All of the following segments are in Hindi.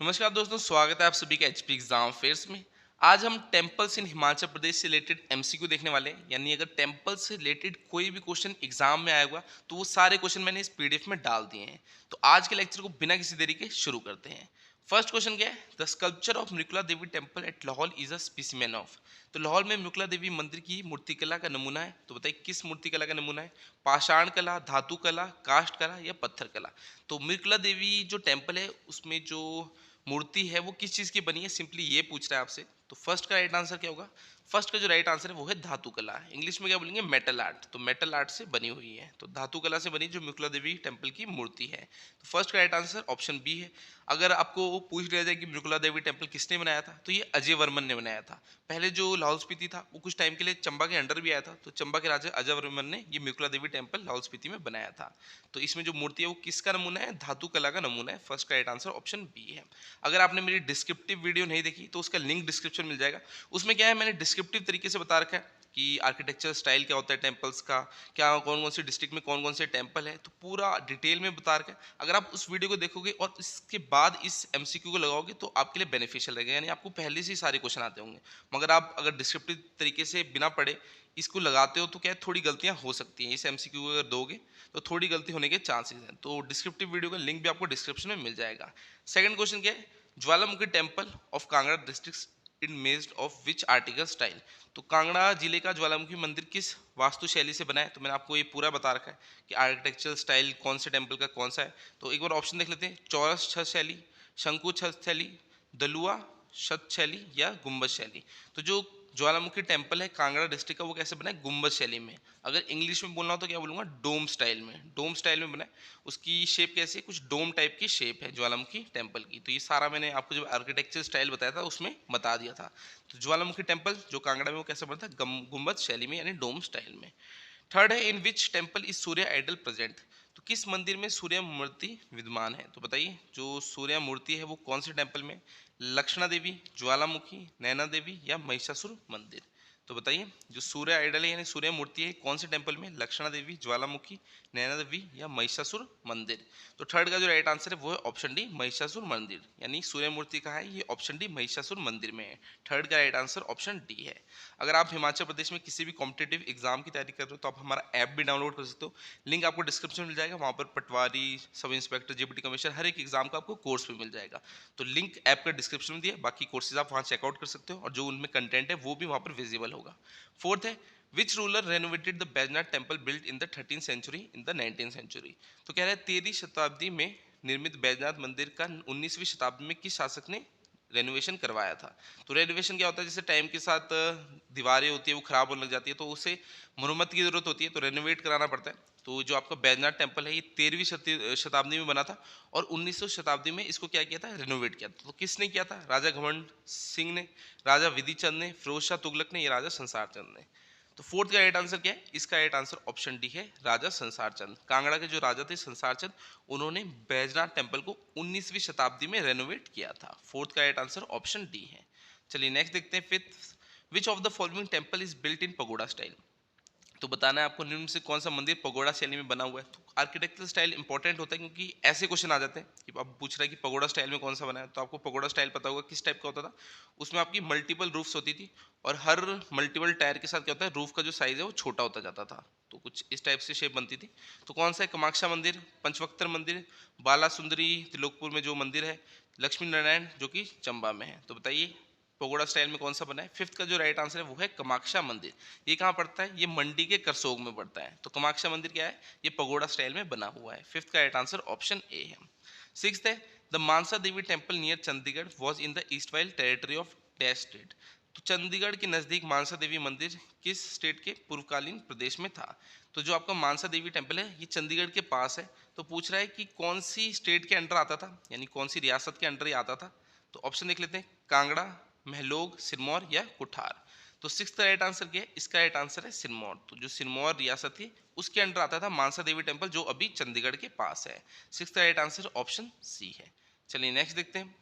नमस्कार दोस्तों, स्वागत है आप सभी का एचपी एग्जाम फेयर्स में। आज हम टेम्पल्स इन हिमाचल प्रदेश से रिलेटेड एमसीक्यू देखने वाले हैं। यानी अगर टेम्पल से रिलेटेड कोई भी क्वेश्चन एग्जाम में आया होगा तो वो सारे क्वेश्चन मैंने इस पीडीएफ में डाल दिए हैं। तो आज के लेक्चर को बिना किसी देरी के शुरू करते हैं। फर्स्ट क्वेश्चन क्या है? The sculpture of Mrikula Devi temple at Lahaul is a specimen of. तो लाहौल में मृकुला देवी मंदिर की मूर्तिकला का नमूना है। तो बताइए किस मूर्तिकला का नमूना है? पाषाण कला, धातु कला, काष्ठ कला या पत्थर कला? तो मृकुला देवी जो टेम्पल है उसमें जो मूर्ति है वो किस चीज़ की बनी है, सिंपली ये पूछ रहा है आपसे। तो फर्स्ट का राइट आंसर क्या होगा? फर्स्ट का जो राइट आंसर है वो है धातु कला। इंग्लिश में क्या बोलेंगे? Metal art. तो मेटल आर्ट से बनी हुई है, तो धातु कला से बनी जो मिकुला देवी टेम्पल की मूर्ति है। तो फर्स्ट का राइट आंसर ऑप्शन बी है। अगर आपको वो पूछ लिया जाए कि मिकुला देवी टेम्पल किसने बनाया था, तो ये अजय वर्मन ने बनाया था। पहले जो लाहौल स्पीति था वो कुछ टाइम के लिए चंबा के अंडर भी आया था, तो चंबा के राजा अजय वर्मन ने ये मिकुला देवी टेम्पल लाहौल स्पीति में बनाया था। तो इसमें जो मूर्ति है वो किसका नमूना है? धातु कला का नमूना है। फर्स्ट का राइट आंसर ऑप्शन बी है। अगर आपने मेरी डिस्क्रिप्टिव वीडियो नहीं देखी तो उसका लिंक डिस्क्रिप्शन मिल जाएगा। उसमें क्या है, मैंने डिस्क्रिप्टिव तरीके से बता रखा है कि आर्किटेक्चर स्टाइल क्या होता है टेम्पल्स का, क्या कौन कौन सी डिस्ट्रिक्ट में कौन कौन से टेम्पल है, तो पूरा डिटेल में बता रखा है। अगर आप उस वीडियो को देखोगे और इसके बाद इस एमसीक्यू को लगाओगे तो आपके लिए बेनिफिशियल रहेगा, यानी आपको पहले से ही सारे क्वेश्चन आते होंगे। मगर आप अगर डिस्क्रिप्टिव तरीके से बिना पढ़े इसको लगाते हो तो क्या है, थोड़ी गलतियां हो सकती हैं। इस एमसीक्यू को अगर दोगे तो थोड़ी गलती होने के चांसेस हैं। तो डिस्क्रिप्टिव वीडियो का लिंक भी आपको डिस्क्रिप्शन में मिल जाएगा। सेकंड क्वेश्चन क्या है? Jwalamukhi temple of Kangra district in made of which article style. तो कांगड़ा जिले का ज्वालामुखी मंदिर किस वास्तु शैली से बना है? तो मैंने आपको ये पूरा बता रखा है कि आर्किटेक्चरल स्टाइल कौन से टेम्पल का कौन सा है। तो एक बार ऑप्शन देख लेते हैं। चौरस छत शैली, शंकु छत शैली, दलुआ छत शैली या गुम्बद शैली। तो जो ज्वालामुखी टेम्पल है कांगड़ा डिस्ट्रिक्ट का वो कैसे बना है? गुम्बद शैली में। अगर इंग्लिश में बोलना हो तो क्या बोलूँगा? डोम स्टाइल में। डोम स्टाइल में बना है। उसकी शेप कैसी है? कुछ डोम टाइप की शेप है ज्वालामुखी टेम्पल की। तो ये सारा मैंने आपको जो आर्किटेक्चर स्टाइल बताया था उसमें बता दिया था। तो ज्वालामुखी टेम्पल जो कांगड़ा में वो कैसे बना था? गुम्बद शैली में यानी डोम स्टाइल में। थर्ड है, in which temple is Surya idol present. तो किस मंदिर में सूर्य मूर्ति विद्यमान है? तो बताइए जो सूर्य मूर्ति है वो कौन से टेम्पल में? लक्षणा देवी, ज्वालामुखी, नैना देवी या महिषासुर मंदिर? तो बताइए जो सूर्य आइडल है यानी सूर्य मूर्ति है कौन से टेम्पल में? लक्षणा देवी, ज्वालामुखी, नैना देवी या महिषासुर मंदिर? तो थर्ड का जो राइट आंसर है वो है ऑप्शन डी, महिषासुर मंदिर। यानी सूर्य मूर्ति कहाँ है? ये ऑप्शन डी महिषासुर मंदिर में है। थर्ड का राइट आंसर ऑप्शन डी है। अगर आप हिमाचल प्रदेश में किसी भी कॉम्पिटेटिव एग्जाम की तैयारी कर रहे हो तो आप हमारा ऐप भी डाउनलोड कर सकते हो। लिंक आपको डिस्क्रिप्शन में मिल जाएगा। वहाँ पर पटवारी, सब इंस्पेक्टर, जेबीटी कमिश्नर हर एक एग्जाम का आपको कोर्स भी मिल जाएगा। तो लिंक ऐप का डिस्क्रिप्शन में दिया, बाकी कोर्सेज आप वहाँ चेकआउट कर सकते हो और जो उनमें कंटेंट है वो भी वहाँ पर विजिबल होगा। फोर्थ है, which ruler renovated the Baijnath temple built in the 13th century in the 19th century. तो कह रहे हैं 13वीं शताब्दी में निर्मित बैजनाथ मंदिर का 19वीं शताब्दी में किस शासक ने रेनोवेशन करवाया था? तो रेनोवेशन क्या होता है? जैसे टाइम के साथ दीवारें होती है वो खराब होने लग जाती है तो उसे मरम्मत की जरूरत होती है, तो रेनोवेट कराना पड़ता है। तो जो आपका बैजनाथ टेम्पल है ये 13वीं शताब्दी में बना था और 19वीं शताब्दी में इसको क्या किया था? रेनोवेट किया था। तो किसने किया था? राजा घमंड सिंह ने, राजा विधि चंद ने, फिरोज शाह तुगलक ने या राजा संसार चंद ने? तो फोर्थ का राइट आंसर क्या है? इसका राइट आंसर ऑप्शन डी है, राजा संसार चंद। कांगड़ा के जो राजा थे संसार चंद, उन्होंने बैजनाथ टेम्पल को 19वीं शताब्दी में रेनोवेट किया था। फोर्थ का राइट आंसर ऑप्शन डी है। चलिए नेक्स्ट देखते हैं। Fifth, which of the following temple is built in pagoda style. तो बताना है आपको निम्न से कौन सा मंदिर पगोड़ा शैली में बना हुआ है। तो आर्किटेक्चर स्टाइल इंपॉर्टेंट होता है क्योंकि ऐसे क्वेश्चन आ जाते हैं कि अब पूछ रहा है कि पगोड़ा स्टाइल में कौन सा बना है। तो आपको पगोड़ा स्टाइल पता होगा किस टाइप का होता था। उसमें आपकी मल्टीपल रूफ्स होती थी और हर मल्टीपल टायर के साथ क्या होता है, रूफ का जो साइज है वो छोटा होता जाता था। तो कुछ इस टाइप से शेप बनती थी। तो कौन सा है? कामाक्षा मंदिर, पंचवक्तर मंदिर, बाला सुंदरी त्रिलोकपुर में जो मंदिर है, लक्ष्मी नारायण जो कि चंबा में है। तो बताइए पगोड़ा स्टाइल में कौन सा बना है? फिफ्थ का जो राइट आंसर है वो है कामाक्षा मंदिर। ये कहाँ पड़ता है? ये मंडी के करसोग में पड़ता है। तो कामाक्षा मंदिर क्या है? ये पगोड़ा स्टाइल में बना हुआ है। फिफ्थ का राइट आंसर ऑप्शन ए है। सिक्स्थ है, the Mansa Devi temple near Chandigarh was in the erstwhile territory of dash state. तो चंडीगढ़ के नज़दीक मानसा देवी मंदिर किस स्टेट के पूर्वकालीन प्रदेश में था? तो जो आपका मानसा देवी टेम्पल है ये चंडीगढ़ के पास है। तो पूछ रहा है कि कौन सी स्टेट के अंडर आता था, यानी कौन सी रियासत के अंडर ये आता था। तो ऑप्शन देख लेते हैं, कांगड़ा, महलोग, सिरमौर या कुठार। तो सिक्स का राइट आंसर क्या है? इसका राइट आंसर है सिरमौर। तो जो सिरमौर रियासत थी उसके अंडर आता था मानसा देवी टेम्पल जो अभी चंडीगढ़ के पास है। सिक्स का राइट आंसर ऑप्शन सी है। चलिए नेक्स्ट देखते हैं।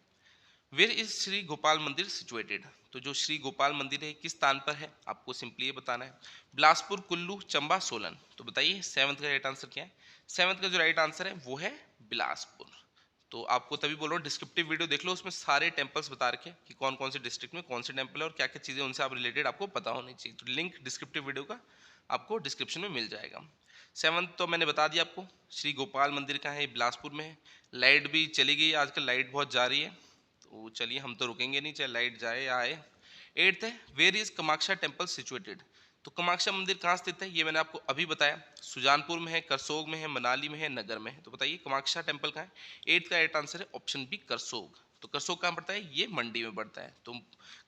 वेयर इज श्री गोपाल मंदिर सिचुएटेड। तो जो श्री गोपाल मंदिर है किस स्थान पर है? आपको सिंपली ये बताना है। बिलासपुर, कुल्लू, चंबा, सोलन। तो बताइए सेवंथ का राइट आंसर क्या है? सेवंथ का जो राइट आंसर है वो है बिलासपुर। तो आपको तभी बोल रहा हूँ डिस्क्रिप्टिव वीडियो देख लो, उसमें सारे टेम्पल्स बता रखे कि कौन कौन से डिस्ट्रिक्ट में कौन से टेम्पल है और क्या क्या चीज़ें उनसे आप रिलेटेड आपको पता होनी चाहिए। तो लिंक डिस्क्रिप्टिव वीडियो का आपको डिस्क्रिप्शन में मिल जाएगा। 7th तो मैंने बता दिया आपको, श्री गोपाल मंदिर कहाँ है, बिलासपुर में है। लाइट भी चली गई, आजकल लाइट बहुत जा रही है, तो चलिए हम तो रुकेंगे नहीं चाहे लाइट जाए या आए। 8th है, where is Kamakhya temple situated. तो कामाख्या मंदिर कहाँ स्थित है, ये मैंने आपको अभी बताया, सुजानपुर में है, करसोग में है, मनाली में है, नगर में है। तो बताइए कामाख्या टेम्पल कहाँ है। 8th का राइट आंसर है ऑप्शन बी करसोग। तो करसोग कहाँ पड़ता है, ये मंडी में पड़ता है। तो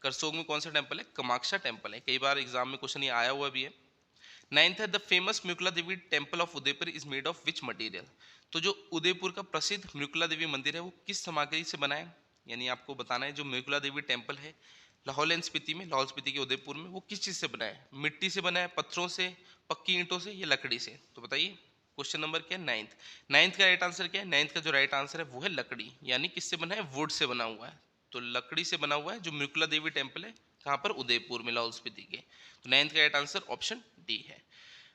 करसोग में कौन सा टेम्पल है, कामाख्या टेम्पल है। कई बार एग्जाम में क्वेश्चन ये आया हुआ भी है। 9th है, the famous Mrikula Devi temple of Udaipur is made of which material. तो जो उदयपुर का प्रसिद्ध म्यूकला देवी मंदिर है वो किस सामग्री से बना है, यानी आपको बताना है जो म्यूकला देवी टेम्पल है लाहौल एंड स्पीति में, लाहौल स्पीति के उदयपुर में, वो किस चीज़ से बना है, मिट्टी से बना है, पत्थरों से, पक्की ईंटों से या लकड़ी से। तो बताइए क्वेश्चन नंबर क्या है, 9th। 9th का राइट आंसर क्या है, 9th का जो राइट आंसर है वो है लकड़ी, यानी किससे बना है, वुड से बना हुआ है। तो लकड़ी से बना हुआ है जो म्यूकला देवी टेम्पल है, कहाँ पर, उदयपुर में, लाहौल स्पीति के। तो 9th का राइट आंसर ऑप्शन डी है।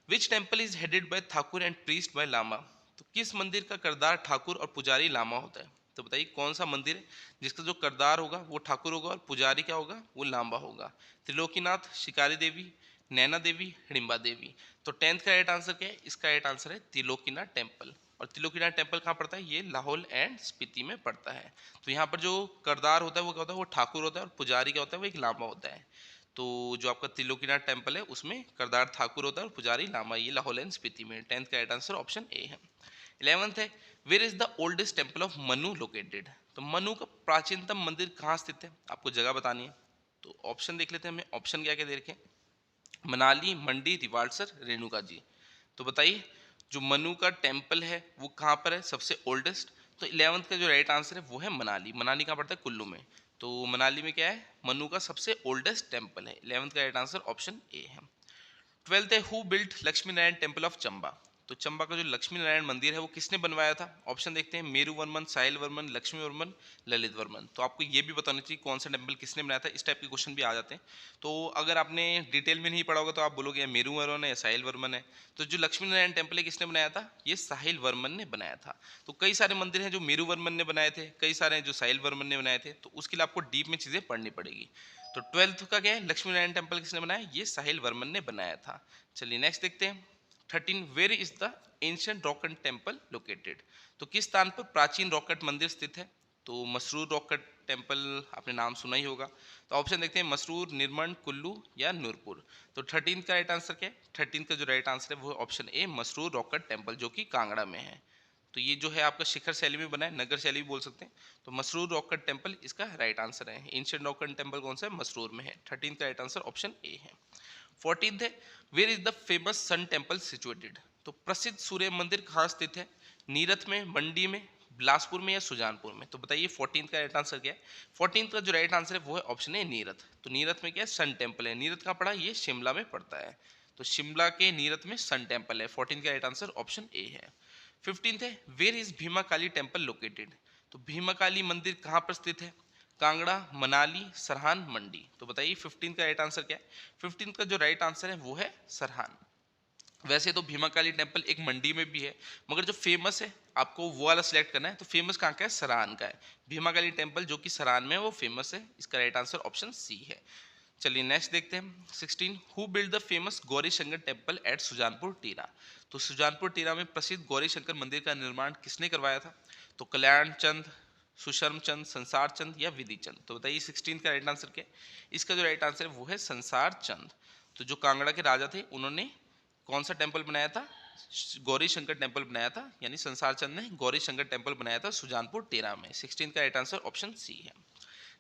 Which temple is headed by Thakur and priest by lama. तो किस मंदिर का करदार ठाकुर और पुजारी लामा होता है। तो बताइए कौन सा मंदिर है जिसका जो करदार होगा वो ठाकुर होगा और पुजारी क्या होगा, वो लामा होगा। त्रिलोकीनाथ, शिकारी देवी, नैना देवी, हिडिंबा देवी। तो 10th का राइट आंसर क्या है, इसका राइट आंसर है त्रिलोकीनाथ टेम्पल। और त्रिलोकीनाथ टेम्पल कहाँ पड़ता है, ये लाहौल एंड स्पीति में पड़ता है। तो यहाँ पर जो करदार होता है वो क्या होता है, वो ठाकुर होता है, और पुजारी क्या होता है, वो एक लामा होता है। तो जो आपका त्रिलोकीनाथ टेम्पल है उसमें करदार ठाकुर होता है और पुजारी लामा, ये लाहौल एंड स्पीति में। 10th का राइट आंसर ऑप्शन ए है। 11th है, where is the oldest temple of Manu located. तो मनु का प्राचीनतम मंदिर कहाँ स्थित है, आपको जगह बतानी है। तो ऑप्शन देख लेते हैं, हमें ऑप्शन क्या क्या दे रखे हैं, मनाली, मंडी, रिवाड़सर, रेणुका जी। तो बताइए जो मनु का टेम्पल है वो कहाँ पर है सबसे ओल्डेस्ट। तो 11th का जो राइट आंसर है वो है मनाली। मनाली कहाँ पड़ता है, कुल्लू में। तो मनाली में क्या है, मनु का सबसे ओल्डेस्ट टेम्पल है। 11th का राइट आंसर ऑप्शन ए है। 12th है, who built Lakshmi Narayan temple of Chamba. तो चंबा का जो लक्ष्मी नारायण मंदिर है वो किसने बनवाया था। ऑप्शन देखते हैं, मेरू वर्मन, साहिल वर्मन, लक्ष्मी वर्मन, ललित वर्मन। तो आपको ये भी बताना चाहिए कौन सा टेम्पल किसने बनाया था, इस टाइप के क्वेश्चन भी आ जाते हैं। तो अगर आपने डिटेल में नहीं पढ़ा होगा तो आप बोलोगे मेरू वर्मन है या साहिल वर्मन है। तो जो लक्ष्मी नारायण टेम्पल है किसने बनाया था, ये साहिल वर्मन ने बनाया था। तो कई सारे मंदिर हैं जो मेरू वर्मन ने बनाए थे, कई सारे हैं जो साहिल वर्मन ने बनाए थे, तो उसके लिए आपको डीप में चीज़ें पढ़नी पड़ेगी। तो 12th का क्या है, लक्ष्मी नारायण टेम्पल किसने बनाया, ये साहिल वर्मन ने बनाया था। चलिए नेक्स्ट देखते हैं। 13, where is the ancient rock cut temple located. तो किस स्थान पर प्राचीन रॉकट मंदिर स्थित है। तो मसरूर रॉकट टेम्पल आपने नाम सुना ही होगा। तो ऑप्शन देखते हैं, मसरूर, निर्मंड, कुल्लू या नूरपुर। तो 13th का राइट आंसर क्या है, 13th का जो राइट आंसर है वो option A, Masroor rock-cut temple, जो कि कांगड़ा में है। तो ये जो है आपका शिखर शैली में बना है, नगर शैली भी बोल सकते हैं। तो मसरूर रॉकट टेम्पल इसका राइट आंसर है। एंशिएंट रॉकट टेम्पल कौन सा है, मसरूर में है। 13th का राइट आंसर ऑप्शन ए है। 14th है, where is the famous sun temple situated. तो प्रसिद्ध सूर्य मंदिर कहाँ स्थित है, नीरथ में, मंडी में, बिलासपुर में या सुजानपुर में। तो बताइए 14th का राइट आंसर क्या है। 14th का जो राइट आंसर है वो है ऑप्शन ए, नीरथ। तो नीरथ में क्या है, सन टेम्पल है। नीरथ कहाँ पड़ा, ये शिमला में पड़ता है। तो शिमला के नीरथ में सन टेम्पल है। 14th का राइट आंसर ऑप्शन ए है। 15th है, where is Bhima Kali temple located. तो भीमा काली मंदिर कहाँ पर स्थित है, कांगड़ा, मनाली, सरहान, मंडी। तो बताइए 15th का राइट आंसर क्या है। 15th का जो राइट आंसर है वो है सरहान। वैसे तो भीमा काली टेम्पल एक मंडी में भी है, मगर जो फेमस है आपको वो वाला सिलेक्ट करना है। तो फेमस कहाँ का है, सरान का है। भीमा काली टेम्पल जो कि सरान में है वो फेमस है। इसका राइट आंसर ऑप्शन सी है। चलिए नेक्स्ट देखते हैं। 16, who build the famous Gauri Shankar temple at Sujanpur Tira. तो सुजानपुर टीरा में प्रसिद्ध गौरी शंकर मंदिर का निर्माण किसने करवाया था। तो कल्याण चंद, सुशर्म चंद, संसार चंद या विधि चंद। तो बताइए 16 का राइट आंसर क्या है। इसका जो राइट आंसर है वो है संसार चंद। तो जो कांगड़ा के राजा थे उन्होंने कौन सा टेम्पल बनाया था, गौरी शंकर टेम्पल बनाया था, यानी संसार चंद ने गौरी शंकर टेम्पल बनाया था सुजानपुर टेरा में। 16 का राइट आंसर ऑप्शन सी है।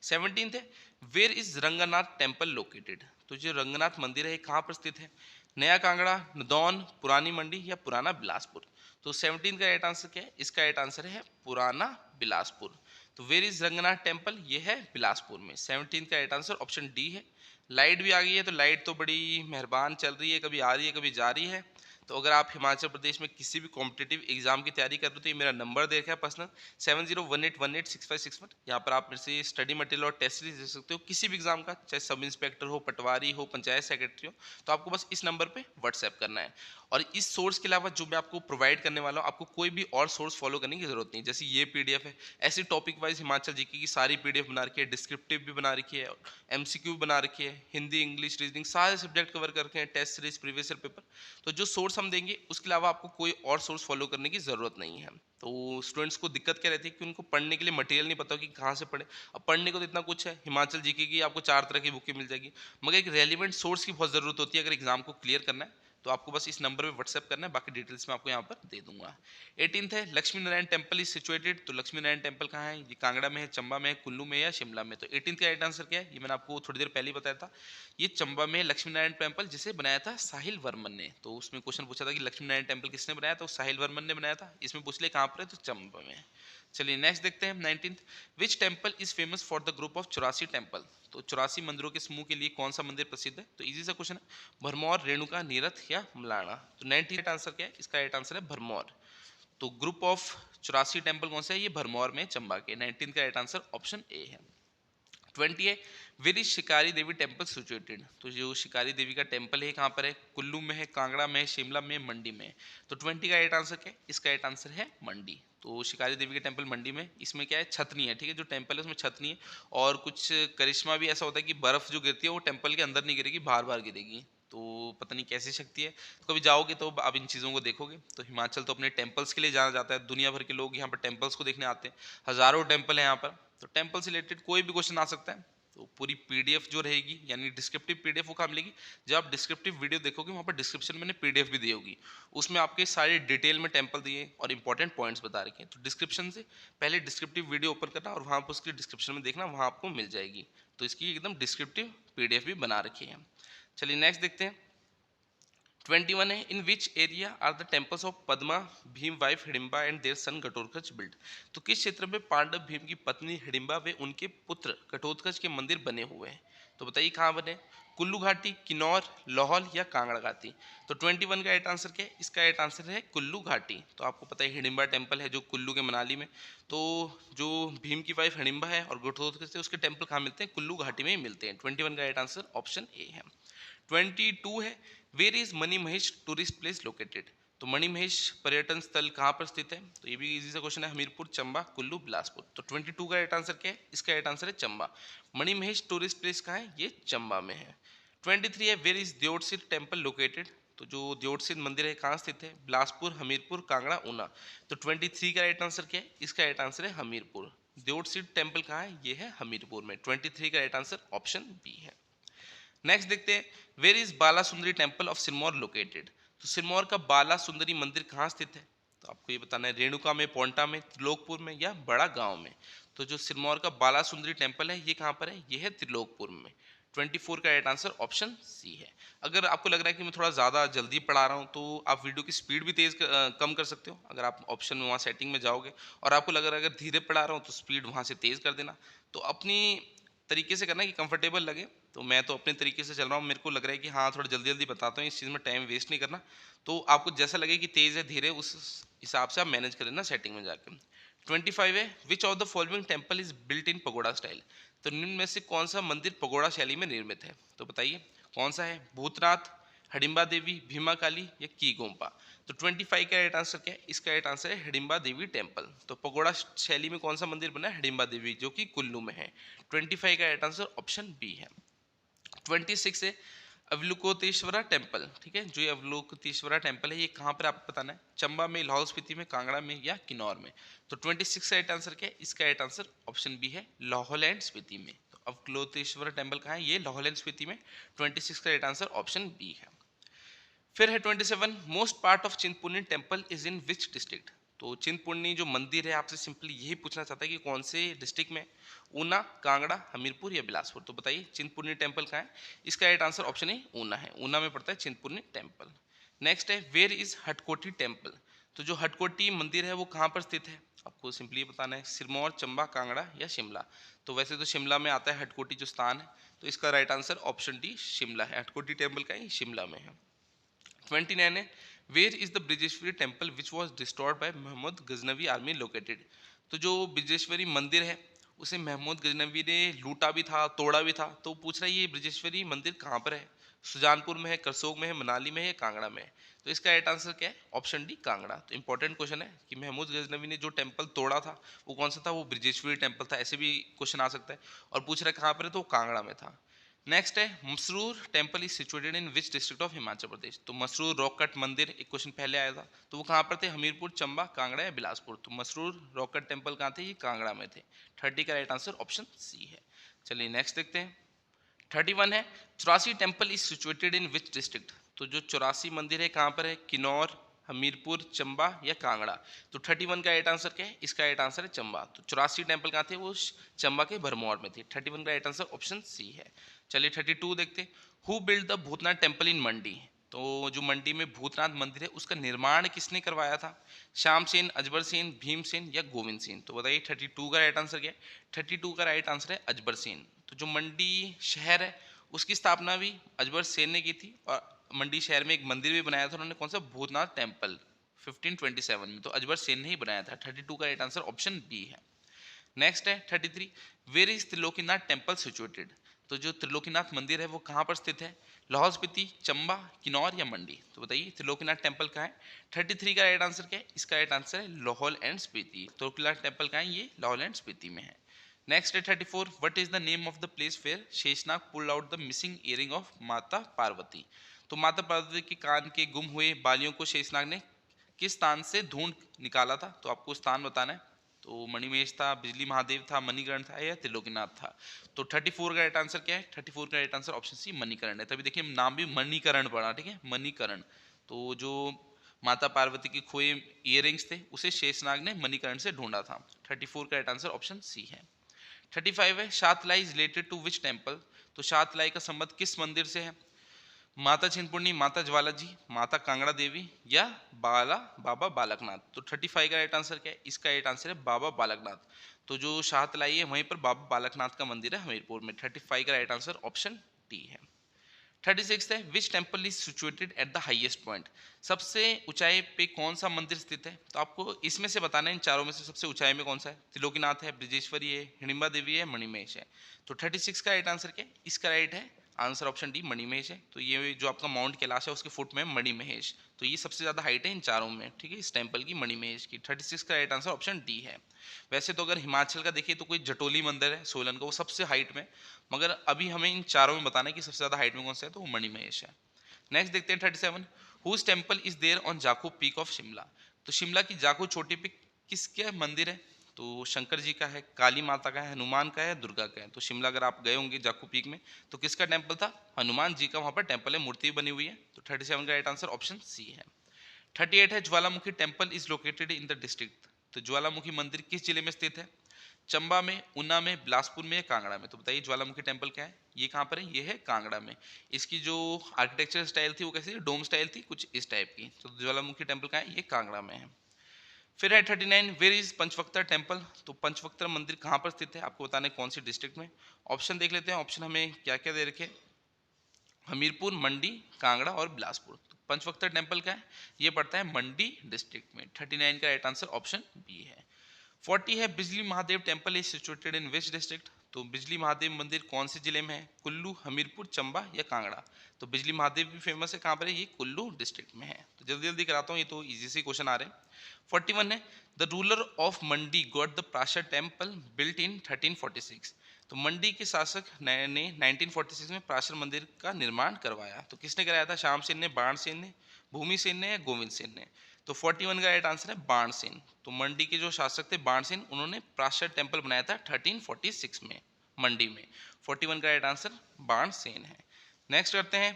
17th है, where is Ranganath temple located. तो जो रंगनाथ मंदिर है कहाँ पर स्थित है, नया कांगड़ा, नदौन, पुरानी मंडी या पुराना बिलासपुर। तो 17 का राइट आंसर क्या है, इसका राइट आंसर है पुराना बिलासपुर। तो वेयर इज रंगनाथ टेम्पल, ये है बिलासपुर में। 17 का राइट आंसर ऑप्शन डी है। लाइट भी आ गई है, तो लाइट तो बड़ी मेहरबान चल रही है, कभी आ रही है कभी जा रही है। तो अगर आप हिमाचल प्रदेश में किसी भी कॉम्पिटिटिव एग्जाम की तैयारी कर रहे हो तो ये मेरा नंबर दे रखा है पर्सनल 7018186561। यहाँ पर आप मेरे से स्टडी मटेरियल और टेस्ट सीरीज दे सकते हो किसी भी एग्जाम का, चाहे सब इंस्पेक्टर हो, पटवारी हो, पंचायत सेक्रेटरी हो। तो आपको बस इस नंबर पे व्हाट्सएप करना है। और इस सोर्स के अलावा जो मैं आपको प्रोवाइड करने वाला हूँ, आपको कोई भी और सोर्स फॉलो करने की जरूरत नहीं। जैसे ये पीडीएफ है, ऐसी टॉपिक वाइज हिमाचल जीके की सारी पीडीएफ बना रखी है, डिस्क्रिप्टिव भी बना रखी है, एमसीक्यू बना रखी है, हिंदी, इंग्लिश, रीजनिंग सारे सब्जेक्ट कवर करके हैं, test series, previous year paper. तो जो सोर्स हम देंगे उसके अलावा आपको कोई और सोर्स फॉलो करने की जरूरत नहीं है। तो स्टूडेंट्स को दिक्कत क्या रहती है कि उनको पढ़ने के लिए मटेरियल नहीं पता कि कहाँ से पढ़े। अब पढ़ने को तो इतना कुछ है, हिमाचल जीके की आपको 4 तरह की बुकें मिल जाएगी, मगर एक रेलिवेंट सोर्स की बहुत जरूरत होती है अगर एग्जाम को क्लियर करना है। तो आपको बस इस नंबर पे व्हाट्सएप करना है, बाकी डिटेल्स मैं आपको यहाँ पर दे दूंगा। 18th है Lakshmi Narayan temple is situated. तो लक्ष्मी नारायण टेम्पल कहाँ है? ये कांगड़ा में है, चंबा में है, कुल्लू में या शिमला में? तो 18th का राइट आंसर क्या है? ये मैंने आपको थोड़ी देर पहले ही बताया था, ये चंबा में लक्ष्मी नारायण टेम्पल जिसे बनाया था साहिल वर्मन ने। तो उसमें क्वेश्चन पूछा था कि लक्ष्मी नारायण टेम्पल किसने बनाया? तो साहिल वर्मन ने बनाया था। इसमें पूछ ले कहाँ पर है? तो चंबा में। चलिए नेक्स्ट देखते हैं 19th। Which temple is famous for the group of 84 temple. तो 84 मंदिरों के समूह के लिए कौन सा मंदिर प्रसिद्ध है? तो इजी सा क्वेश्चन है, भरमौर, रेणुका, नीरथ या मलाना? तो 19 आंसर क्या है? इसका राइट आंसर है भरमौर। तो ग्रुप ऑफ 84 टेम्पल कौन से है? ये भरमौर में, चंबा के। 19 का राइट आंसर ऑप्शन ए है। 20 है वेर इज शिकारी देवी टेम्पल सिचुएटेड। तो जो शिकारी देवी का टेम्पल है कहाँ पर है? कुल्लू में है, कांगड़ा में है, शिमला में, मंडी में। तो 20 का राइट आंसर क्या है? इसका राइट आंसर है मंडी। तो शिकारी देवी का टेम्पल मंडी में। इसमें क्या है? छत नहीं है, ठीक है, जो टेम्पल है उसमें छत नहीं है। और कुछ करिश्मा भी ऐसा होता है कि बर्फ जो गिरती है वो टेम्पल के अंदर नहीं गिरेगी, बाहर बाहर गिरेगी। तो पता नहीं कैसी शक्ति है, तो कभी जाओगे तो आप इन चीज़ों को देखोगे। तो हिमाचल तो अपने टेम्पल्स के लिए जाना जाता है, दुनिया भर के लोग यहाँ पर टेम्पल्स को देखने आते हैं, हजारों टेम्पल है यहाँ पर। तो टेम्पल से रिलेटेड कोई भी क्वेश्चन आ सकता है। तो पूरी पीडीएफ जो रहेगी यानी डिस्क्रिप्टिव पीडीएफ वो कहाँ मिलेगी? जब आप डिस्क्रिप्टिव वीडियो देखोगे वहाँ पर डिस्क्रिप्शन में पीडीएफ भी दी होगी, उसमें आपके सारे डिटेल में टेम्पल दिए और इंपॉर्टेंट पॉइंट्स बता रखे हैं। तो डिस्क्रिप्शन से पहले डिस्क्रिप्टिव वीडियो ओपन करना और वहाँ पर उसकी डिस्क्रिप्शन में देखना, वहाँ आपको मिल जाएगी। तो इसकी एकदम डिस्क्रिप्टिव पीडीएफ भी बना रखी है। चलिए नेक्स्ट देखते हैं 21 है in which area are the temples of Padma, Bhim wife Hidimba and their son Ghatotkach build. तो किस क्षेत्र में पांडव भीम की पत्नी हिडिंबा व उनके पुत्र घटोत्कच के मंदिर बने हुए हैं? तो बताइए कहाँ बने? कुल्लू घाटी, किन्नौर, लाहौल या कांगड़ा घाटी? तो 21 का राइट आंसर क्या है? इसका राइट आंसर है कुल्लू घाटी। तो आपको पता है हिडिंबा टेम्पल है जो कुल्लू के मनाली में। तो जो भीम की वाइफ हिडिंबा है और घटोत्कच है उसके टेम्पल कहाँ मिलते हैं? कुल्लू घाटी में ही मिलते हैं। 21 का राइट आंसर ऑप्शन ए है। 22 है where is Mani Mahesh tourist place located. तो मणि महेश पर्यटन स्थल कहाँ पर स्थित है? तो ये भी इजी सा क्वेश्चन है, हमीरपुर, चंबा, कुल्लू, बिलासपुर। तो 22 का राइट आंसर क्या है? इसका राइट आंसर है चंबा। मणि महेश टूरिस्ट प्लेस कहाँ है? ये चंबा में है। 23 है वेयर इज देओटसिर टेम्पल लोकेटेड। तो जो देओटसिर मंदिर है कहाँ स्थित है? बिलासपुर, हमीरपुर, कांगड़ा, ऊना। तो 23 का राइट आंसर क्या है? इसका राइट आंसर है हमीरपुर। देओटसिर टेम्पल कहाँ है? ये है हमीरपुर में। 23 का राइट आंसर ऑप्शन बी है। नेक्स्ट देखते हैं where is Bala Sundari temple of Sirmaur located. तो सिरमौर का बाला सुंदरी मंदिर कहाँ स्थित है? तो आपको ये बताना है रेणुका में, पोंटा में, त्रिलोकपुर में या बड़ा गांव में? तो जो सिरमौर का बाला सुंदरी टेम्पल है ये कहाँ पर है? ये है त्रिलोकपुर में। 24 का राइट आंसर ऑप्शन सी है। अगर आपको लग रहा है कि मैं थोड़ा ज़्यादा जल्दी पढ़ा रहा हूँ तो आप वीडियो की स्पीड भी कम कर सकते हो। अगर आप ऑप्शन में वहाँ सेटिंग में जाओगे और आपको लग रहा है अगर धीरे पढ़ा रहा हूँ तो स्पीड वहाँ से तेज़ कर देना। तो अपनी तरीके से करना कि कंफर्टेबल लगे। तो मैं तो अपने तरीके से चल रहा हूँ, मेरे को लग रहा है कि हाँ थोड़ा जल्दी जल्दी बताता हूँ, इस चीज़ में टाइम वेस्ट नहीं करना। तो आपको जैसा लगे कि तेज़ है धीरे, उस हिसाब से आप मैनेज कर लेना सेटिंग में जाकर। 25 है which of the following temple is built in pagoda style. तो निम्न में से कौन सा मंदिर पगोड़ा शैली में निर्मित है? तो बताइए कौन सा है? भूतनाथ, हिडिंबा देवी, भीमा काली या की गोम्पा? तो 25 का राइट आंसर क्या है? इसका राइट आंसर है हिडिंबा देवी टेम्पल। तो पगोड़ा शैली में कौन सा मंदिर बना है? हिडिंबा देवी, जो कि कुल्लू में है। 25 का राइट आंसर ऑप्शन बी है। 26 है अवलोकितेश्वरा टेम्पल। ठीक है, जो ये अवलोकितेश्वरा टेम्पल है ये कहाँ पर आपको बताना है? चंबा में, लाहौल स्पीति में, कांगड़ा में या किन्नौर में? तो 26 का राइट आंसर क्या है? इसका राइट आंसर ऑप्शन बी है, लाहौल एंड स्पीति में। तो अवलोकितेश्वरा टेम्पल कहाँ है? ये लाहौल एंड स्पीति में। 26 का राइट आंसर ऑप्शन बी है। फिर है 27 most part of Chintpurni temple is in which district. तो चिंतपूर्णी जो मंदिर है आपसे सिंपली यही पूछना चाहता है कि कौन से डिस्ट्रिक्ट में? ऊना, कांगड़ा, हमीरपुर या बिलासपुर? तो बताइए चिंतपूर्णी टेम्पल कहाँ है? इसका राइट आंसर ऑप्शन ए ऊना है। ऊना में पड़ता है चिंतपूर्णी टेम्पल। नेक्स्ट है वेयर इज हटकोटी टेम्पल। तो जो हटकोटी मंदिर है वो कहाँ पर स्थित है? आपको सिंपली बताना है सिरमौर, चंबा, कांगड़ा या शिमला? तो वैसे तो शिमला में आता है हटकोटी जो स्थान है, तो इसका right answer option D Shimla है। हटकोटी टेम्पल का ही शिमला में है। 29 है where is the Brijeshwari temple which was destroyed by Mohammad Ghaznavi army located. तो जो ब्रिजेश्वरी मंदिर है उसे महमूद गजनवी ने लूटा भी था, तोड़ा भी था। तो पूछ रहा है ये ब्रिजेश्वरी मंदिर कहाँ पर है, सुजानपुर में है, करसोग में है, मनाली में है, कांगड़ा में है। तो इसका राइट आंसर क्या है, ऑप्शन डी कांगड़ा। तो इंपॉर्टेंट क्वेश्चन है कि महमूद गजनवी ने जो टेम्पल तोड़ा था वो कौन सा था, वो ब्रिजेश्वरी टेम्पल था। ऐसे भी क्वेश्चन आ सकता है। और पूछ रहा है कहाँ पर है, तो वो कांगड़ा में था। नेक्स्ट है Masroor temple is situated in which district of Himachal Pradesh. तो मसरूर रॉक कट मंदिर एक क्वेश्चन पहले आया था, तो वो कहाँ पर थे, हमीरपुर, चंबा, कांगड़ा या बिलासपुर। तो मसरूर रॉक कट टेम्पल कहाँ थे, ये कांगड़ा में थे। 30 का राइट आंसर ऑप्शन सी है। चलिए नेक्स्ट देखते हैं। 31 है चौरासी temple is situated in which district. तो जो चौरासी मंदिर है कहाँ पर है, किन्नौर, हमीरपुर, चंबा या कांगड़ा। तो 31 का राइट आंसर क्या है, इसका राइट आंसर है चंबा। तो चौरासी टेम्पल कहाँ थे, वो चंबा के भरमौर में थे। 31 का राइट आंसर ऑप्शन सी है। चलिए 32 देखते हैं। Who build the Bhootnath temple in Mandi. तो जो मंडी में भूतनाथ मंदिर है उसका निर्माण किसने करवाया था, श्यामसेन, अजबर सेन, भीमसेन या गोविंद सेन। तो बताइए 32 का राइट आंसर क्या है। 32 का राइट आंसर है अजबर सेन। तो जो मंडी शहर है उसकी स्थापना भी अजबर सेन ने की थी, और मंडी शहर में एक मंदिर भी बनाया था उन्होंने, कौन सा, भूतनाथ टेम्पल 1527 में। तो अजबर सेन ने ही बनाया था। 32 का राइट आंसर ऑप्शन बी है। नेक्स्ट है 33, where is Triloknath temple situated. तो जो त्रिलोकीनाथ मंदिर है वो कहाँ पर स्थित है, लाहौल स्पीति, चंबा, किन्नौर या मंडी। तो बताइए त्रिलोकीनाथ टेम्पल कहाँ है। 33 का राइट आंसर क्या है, इसका राइट आंसर है लाहौल एंड स्पीति। त्रिलोकीनाथ टेम्पल कहाँ है, ये लाहौल एंड स्पीति में है। नेक्स्ट है 34, what is the name of the place where Sheshnag pull out the missing earring of Mata Parvati. तो माता पार्वती के कान के गुम हुए बालियों को शेषनाग ने किस स्थान से ढूंढ निकाला था। तो आपको स्थान बताना है। तो मणिमेश था, बिजली महादेव था, मणिकर्ण था या त्रिलोकीनाथ था। तो 34 का राइट आंसर क्या है, 34 का right answer option C Manikaran है। तभी देखिए नाम भी मणिकर्ण पड़ा, ठीक है, मणिकर्ण। तो जो माता पार्वती के खोए इयरिंग्स थे उसे शेषनाग ने मणिकर्ण से ढूंढा था। 34 का राइट आंसर ऑप्शन सी है। 35 है Shatlai is related to which temple. तो शातलाई का संबंध किस मंदिर से है, माता चिंतपूर्णी, माता ज्वाला जी, माता कांगड़ा देवी या बाबा बालकनाथ। तो 35 का राइट आंसर क्या है, इसका राइट आंसर है बाबा बालकनाथ। तो जो शाहतलाई है वहीं पर बाबा बालकनाथ का मंदिर है हमीरपुर में। 35 का राइट आंसर ऑप्शन डी है। 36 है which temple is situated at the highest point. सबसे ऊंचाई पे कौन सा मंदिर स्थित है। तो आपको इसमें से बताना है इन चारों में से सबसे ऊंचाई में कौन सा है, त्रिलोकीनाथ है, ब्रिजेश्वरी है, हिडिंबा देवी है, मणिमहेश है। तो 36 का राइट आंसर क्या है, इसका राइट है आंसर ऑप्शन डी मणिमहेश है। तो ये जो आपका माउंट कैलाश है उसके फुट में मणिमहेश। तो ये सबसे ज्यादा हाइट है इन चारों में, ठीक है, इस टेम्पल की, मणिमहेश की। 36 का राइट आंसर ऑप्शन डी है। वैसे तो अगर हिमाचल का देखिए तो कोई जटोली मंदिर है सोलन का, वो सबसे हाइट में, मगर अभी हमें इन चारों में बताना है कि सबसे ज्यादा हाइट में कौन सा है, तो वो मणिमहेश है। नेक्स्ट देखते हैं 37, whose temple is there on Jakhu peak of Shimla. तो शिमला की जाखू चोटी पे किसका मंदिर है। तो शंकर जी का है, काली माता का है, हनुमान का है, दुर्गा का है। तो शिमला अगर आप गए होंगे जाखू पीक में तो किसका टेम्पल था, हनुमान जी का वहां पर टेम्पल है, मूर्ति बनी हुई है। तो 37 का राइट आंसर ऑप्शन सी है। 38 है Jwalamukhi temple is located in the district. तो ज्वालामुखी मंदिर किस जिले में स्थित है, चंबा में, ऊना में, बिलासपुर में, कांगड़ा में। तो बताइए ज्वालामुखी टेम्पल क्या है, ये कहाँ पर है, ये है कांगड़ा में। इसकी जो आर्किटेक्चर स्टाइल थी वो कैसी, डोम स्टाइल थी कुछ इस टाइप की। तो ज्वालामुखी टेम्पल कहाँ है, ये कांगड़ा में है। फिर है 39, वेयर इज पंचवक्ता टेम्पल। तो पंचवक्ता मंदिर कहाँ पर स्थित है, आपको बताना है कौन सी डिस्ट्रिक्ट में। ऑप्शन देख लेते हैं, ऑप्शन हमें क्या क्या दे रखे, हमीरपुर, मंडी, कांगड़ा और बिलासपुर। तो पंचवक्ता टेम्पल का है, ये पड़ता है मंडी डिस्ट्रिक्ट में। 39 का राइट आंसर ऑप्शन बी है। 40 है बिजली Mahadev temple is situated in which district. तो बिजली महादेव मंदिर कौन से जिले में है, कुल्लू, हमीरपुर, चंबा या कांगड़ा। तो बिजली महादेव भी फेमस है, कहाँ पर है, ये कुल्लू डिस्ट्रिक्ट में है। तो जल्दी जल्दी कराता हूँ, ये तो इजी से क्वेश्चन आ रहे हैं। 41 है the ruler of Mandi got the Prashar temple built in 1346। तो मंडी के शासक ने 1946 में प्राशर मंदिर का निर्माण करवाया। तो किसने कराया था, श्याम सेन ने, बाण सेन ने, भूमि सेन ने या गोविंद सेन ने। तो 41 का राइट आंसर है बाण सेन। तो मंडी के जो शासक थे बाण सेन, उन्होंने प्राशर टेम्पल बनाया था 1346 में मंडी में। 41 का राइट आंसर बाण सेन है। नेक्स्ट करते हैं,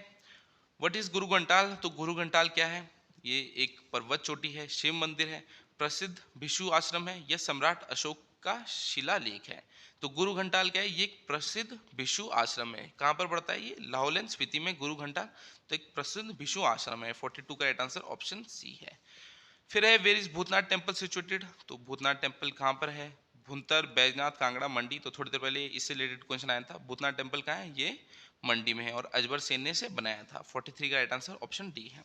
व्हाट इज गुरु घंटाल। तो गुरु घंटाल क्या है, ये एक पर्वत चोटी है, शिव मंदिर है, प्रसिद्ध भिक्षु आश्रम है या सम्राट अशोक का शिलालेख है। तो गुरु घंटाल क्या है, ये एक प्रसिद्ध भिक्षु आश्रम है। कहाँ पर पड़ता है, ये लाहौल एंड स्पीति में गुरु घंटाल। तो एक प्रसिद्ध भिक्षु आश्रम है। 42 का राइट आंसर ऑप्शन सी है। फिर है where is Bhutnath temple situated. तो भूतनाथ टेम्पल कहाँ पर है, भुंतर, बैजनाथ, कांगड़ा, मंडी। तो थोड़ी देर पहले इससे रिलेटेड क्वेश्चन आया था। भूतनाथ टेम्पल कहाँ है, ये मंडी में है और अजबर सेन ने इसे बनाया था। 43 का राइट आंसर ऑप्शन डी है।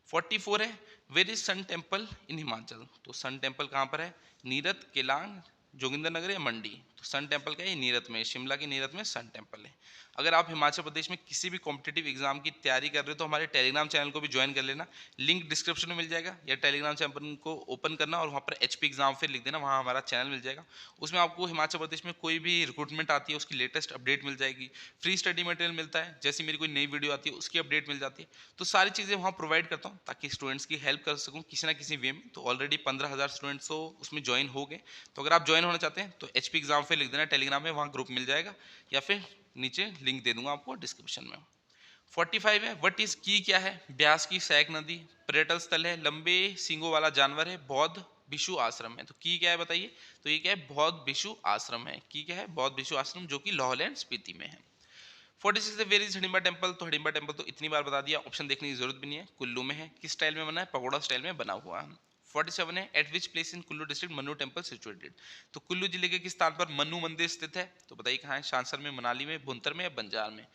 44 है, where is sun temple in Himachal. तो सन टेम्पल कहाँ पर है? नीरत, केलांग, जोगिंदरनगर या मंडी। तो सन टेम्पल क्या है? नीरत में, शिमला की नीरत में सन टेम्पल है। अगर आप हिमाचल प्रदेश में किसी भी कॉम्पिटिटिव एग्जाम की तैयारी कर रहे हो तो हमारे टेलीग्राम चैनल को भी ज्वाइन कर लेना, लिंक डिस्क्रिप्शन में मिल जाएगा, या टेलीग्राम चैनल को ओपन करना और वहाँ पर एचपी एग्जाम फिर लिख देना, वहाँ हमारा चैनल मिल जाएगा। उसमें आपको हिमाचल प्रदेश में कोई भी रिक्रूटमेंट आती है उसकी लेटेस्ट अपडेट मिल जाएगी, फ्री स्टडी मटेरियल मिलता है, जैसी मेरी कोई नई वीडियो आती है उसकी अपडेट मिल जाती है। तो सारी चीज़ें वहाँ प्रोवाइड करता हूँ ताकि स्टूडेंट्स की हेल्प कर सकूँ किसी ना किसी वे में। तो ऑलरेडी 15,000 स्टूडेंट्स तो उसमें ज्वाइन हो गए। तो अगर आप ज्वाइन होना चाहते हैं तो एचपी एग्जाम फिर लिख देना टेलीग्राम में, वहाँ ग्रुप मिल जाएगा, या फिर नीचे लिंक दे दूंगा आपको डिस्क्रिप्शन में। 45 है, व्हाट इज की क्या है? ब्यास की सहायक नदी, पर्यटन स्थल है, लंबे सींगों वाला जानवर है, बौद्ध भिक्षु आश्रम है। तो की क्या है बताइए? तो ये क्या है? बौद्ध भिक्षु आश्रम है। की क्या है? बौद्ध भिक्षु आश्रम, जो कि लाहौल एंड स्पीति में है। 46 है, वेयर इज हिडिंबा टेम्पल। तो हिडिंबा टेम्पल तो इतनी बार बता दिया, ऑप्शन देखने की जरूरत भी नहीं है। कुल्लू में है। किस स्टाइल में बना है? पगोड़ा स्टाइल में बना हुआ है। 47 है, eight which place in Kullu district Mannu temple situated. तो कुल्लू जिले के किस स्थान पर मन्नू मंदिर स्थित है? तो बताइए कहाँ है? सांसर में, मनाली में, भुंतर में या बंजार में।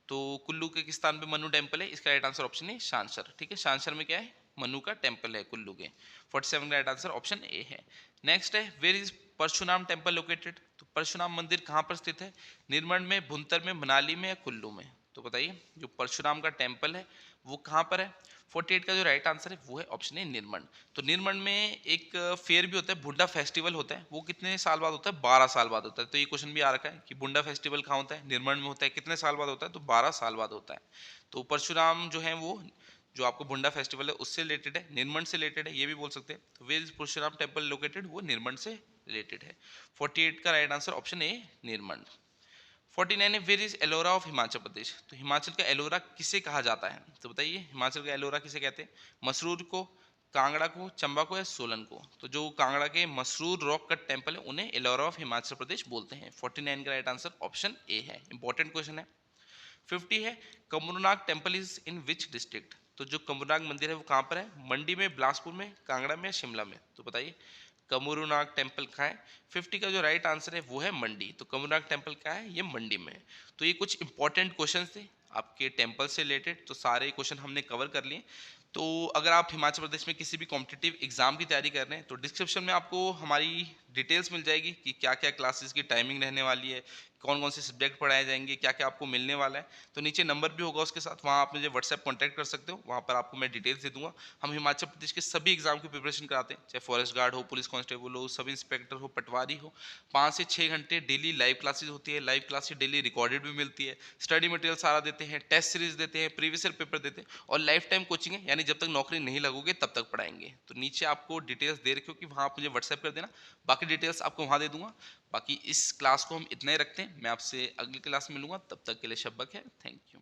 तो कुल्लू के किस स्थान पे मन्नू टेम्पल है? इसका राइट आंसर ऑप्शन है सांसर। ठीक है, सांसर में क्या है? मन्नू का टेम्पल है कुल्लू के। 47 का राइट आंसर ऑप्शन ए है। नेक्स्ट है, where is Parshuram temple located. तो परशुराम मंदिर कहाँ पर स्थित है? निर्मल में, भुंतर में, मनाली में या कुल्लू में। तो बताइए जो परशुराम का टेम्पल है वो कहाँ पर है? 48 का जो राइट आंसर है वो है ऑप्शन है निर्मल। तो निर्मल में एक फेयर भी होता है, बुंडा फेस्टिवल होता है, वो कितने साल बाद होता है? 12 साल बाद होता है। तो ये क्वेश्चन भी आ रखा है कि बुंडा फेस्टिवल कहाँ होता है? निर्मल में होता है, कितने साल बाद होता है? तो 12 साल बाद होता है। तो परशुराम जो है वो, जो आपको बुंडा फेस्टिवल है उससे रिलेटेड है, निर्मल से रिलेटेड है, ये भी बोल सकते हैं। तो where is Parshuram temple located, वो निर्मल से रिलेटेड है। 48 का right answer option A Nirmal. 49 है, where is Ellora of Himachal Pradesh. तो हिमाचल का एलोरा किसे कहा जाता है? तो बताइए हिमाचल का एलोरा किसे कहते हैं? मसरूर को, कांगड़ा को, चंबा को या सोलन को। तो जो कांगड़ा के मसरूर रॉक कट टेम्पल है उन्हें एलोरा ऑफ हिमाचल प्रदेश बोलते हैं। 49 का राइट आंसर ऑप्शन ए है। इंपॉर्टेंट क्वेश्चन है। 50 है, Kamrunag temple is in which district. तो जो कमरूनाग मंदिर है वो कहाँ पर है? मंडी में, बिलासपुर में, कांगड़ा में या शिमला में। तो बताइए कमरूनाग टेम्पल कहाँ है? 50 का जो राइट आंसर है वो है मंडी। तो कमरूनाग टेम्पल कहाँ है? ये मंडी में है। तो ये कुछ इंपॉर्टेंट क्वेश्चन थे आपके टेम्पल से रिलेटेड, तो सारे क्वेश्चन हमने कवर कर लिए। तो अगर आप हिमाचल प्रदेश में किसी भी कॉम्पिटिटिव एग्जाम की तैयारी कर रहे हैं तो डिस्क्रिप्शन में आपको हमारी डिटेल्स मिल जाएगी कि क्या क्या क्लासेस की टाइमिंग रहने वाली है, कौन कौन से सब्जेक्ट पढ़ाए जाएंगे, क्या क्या आपको मिलने वाला है। तो नीचे नंबर भी होगा उसके साथ, वहाँ आप मुझे व्हाट्सएप कॉन्टैक्ट कर सकते हो, वहाँ पर आपको मैं डिटेल्स दे दूंगा। हम हिमाचल प्रदेश के सभी एग्जाम की प्रिपरेशन कराते हैं, चाहे फॉरेस्ट गार्ड हो, पुलिस कांस्टेबल हो, सब इंस्पेक्टर हो, पटवारी हो। 5 से 6 घंटे डेली लाइव क्लासेज होती है, लाइव क्लासेज डेली रिकॉर्डेड भी मिलती है, स्टडी मटेरियल सारा देते हैं, टेस्ट सीरीज देते हैं, प्रीवियस ईयर पेपर देते हैं, और लाइफ टाइम कोचिंग है, यानी जब तक नौकरी नहीं लगोगे तब तक पढ़ाएंगे। तो नीचे आपको डिटेल्स दे रखी हो कि वहाँ आप मुझे व्हाट्सएप कर देना, बाकी डिटेल्स आपको वहाँ दे दूंगा। बाकी इस क्लास को हम इतना ही रखते हैं, मैं आपसे अगली क्लास में मिलूंगा, तब तक के लिए शब्बक है, थैंक यू।